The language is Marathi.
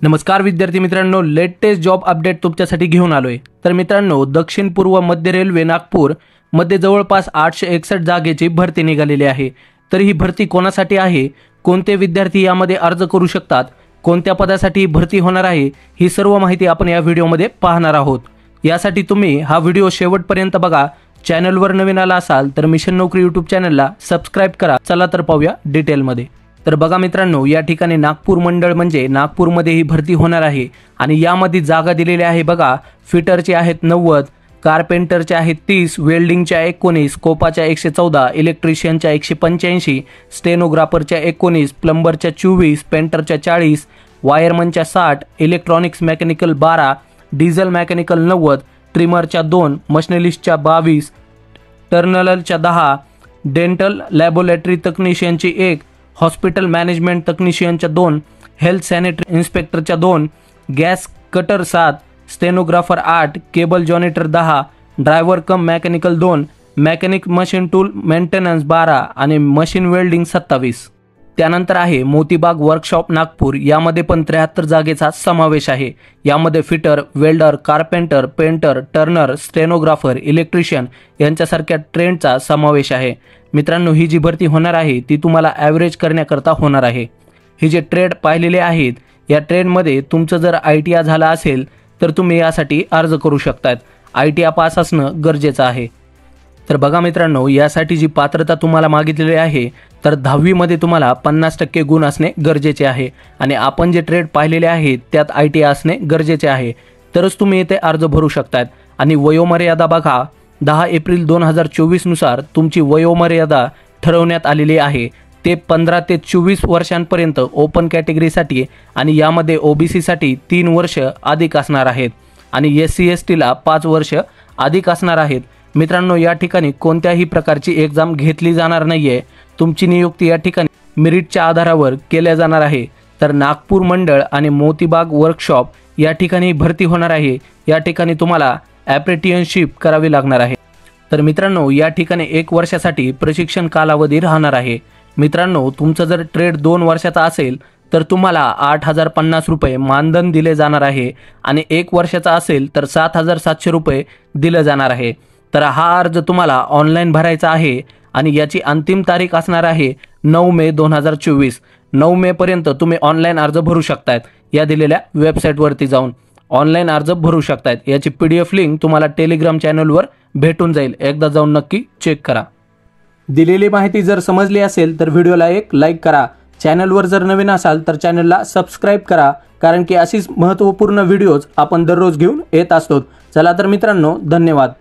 नमस्कार विद्यार्थी मित्रांनो, लेटेस्ट जॉब अपडेट तुमच्यासाठी घेऊन आलोय। तर मित्रांनो, दक्षिण पूर्व मध्य रेल्वे नागपूर मध्ये जवळपास 861 जागेची भरती निघालेली आहे। तर ही भरती कोणासाठी आहे, कोणते विद्यार्थी यामध्ये अर्ज करू शकतात, कोणत्या पदासाठी भरती होणार आहे, ही सर्व माहिती आपण या व्हिडिओमध्ये पाहणार आहोत। यासाठी तुम्ही हा व्हिडिओ शेवटपर्यंत बघा। चॅनलवर नवीन आला असाल तर मिशन नोकरी यूट्यूब चॅनलला सबस्क्राइब करा। चला तर पाहूया डिटेलमध्ये। तर बघा मित्रांनो, या ठिकाणी नागपूर मंडळ म्हणजे नागपूरमध्ये ही भरती होणार आहे आणि यामध्ये जागा दिलेल्या आहे बघा। फिटरचे आहेत 90, कारपेंटरचे आहेत 30, वेल्डिंगच्या 19, कोपाच्या 114, इलेक्ट्रिशियनच्या 185, स्टेनोग्राफरच्या 19, प्लंबरच्या 24, पेंटरच्या 40, वायरमनच्या 60, इलेक्ट्रॉनिक्स मेकॅनिकल 12, डिझेल मेकॅनिकल 90, ट्रिमरच्या 2, मशिनिस्टच्या 22, टर्नलच्या 10, डेंटल लॅबोरेटरी तक्निशियनची 1, हॉस्पिटल मॅनेजमेंट तक्निशियनच्या 2, हेल्थ सॅनिटरी इन्स्पेक्टरच्या 2, gas cutter 7, stenographer 8, cable jointer 10, driver cum mechanical 2, mechanic machine tool maintenance 12 आणि मशीन वेल्डिंग 27। त्यानंतर आहे मोतीबाग वर्कशॉप नागपूर, यामध्ये पण 73 जागेचा समावेश आहे। यामध्ये fitter, welder, carpenter, painter, Turner, stenographer, electrician यांच्यासारख्या ट्रेंडचा समावेश आहे। मित्रांनो, ही जी भरती होणार आहे ती तुम्हाला ॲव्हरेज करण्याकरता होणार आहे। ही जे ट्रेड पाहिलेले आहेत, या ट्रेडमध्ये तुमचं जर ITI झालं असेल तर तुम्ही यासाठी अर्ज करू शकतात। ITI पास असणं गरजेचं आहे। तर बघा मित्रांनो, यासाठी जी पात्रता तुम्हाला मागितलेली आहे तर 10वी मध्ये तुम्हाला 50% गुण असणे गरजेचे आहे आणि आपण जे ट्रेड पाहिलेले आहेत त्यात ITI असणे गरजेचे आहे, तरच तुम्ही येथे अर्ज भरू शकतात। आणि वयोमर्यादा बघा, 10 एप्रिल 2024 नुसार तुमची वयोमर्यादा ठरवण्यात आलेली आहे। ते 15 ते 24 वर्षांपर्यंत ओपन कॅटेगरीसाठी आणि यामध्ये OBC साठी 3 वर्ष अधिक असणार आहेत आणि SC ST ला 5 वर्ष अधिक असणार आहेत। मित्रांनो, या ठिकाणी कोणत्याही प्रकारची एक्झाम घेतली जाणार नाहीये। तुमची नियुक्ती या ठिकाणी मेरिटच्या आधारावर केल्या जाणार आहे। तर नागपूर मंडळ आणि मोतीबाग वर्कशॉप या ठिकाणी भरती होणार आहे। या ठिकाणी तुम्हाला ॲप्रेंटिसशिप करावी लागणार आहे। तर मित्रांनो, या ठिकाणी 1 वर्षासाठी प्रशिक्षण कालावधी राहणार आहे। मित्रांनो, तुमचं जर ट्रेड 2 वर्षाचा असेल तर तुम्हाला 8,050 रुपये मानधन दिले जाणार आहे आणि 1 वर्षाचा असेल तर 7,700 रुपये दिले जाणार आहे। तर हा अर्ज तुम्हाला ऑनलाईन भरायचा आहे आणि याची अंतिम तारीख असणार आहे 9 मे 2024। 9 मे पर्यंत तुम्ही ऑनलाईन अर्ज भरू शकतात। या दिलेल्या वेबसाईटवरती जाऊन ऑनलाईन अर्ज भरू शकतात। याची PDF लिंक तुम्हाला टेलिग्राम चॅनलवर भेटून जाईल, एकदा जाऊन नक्की चेक करा। दिलेली माहिती जर समजली असेल तर व्हिडिओला एक लाईक करा। चॅनलवर जर नवीन असाल तर चॅनलला सबस्क्राइब करा, कारण की अशीच महत्त्वपूर्ण व्हिडिओज आपण दररोज घेऊन येत असतो। चला तर मित्रांनो, धन्यवाद।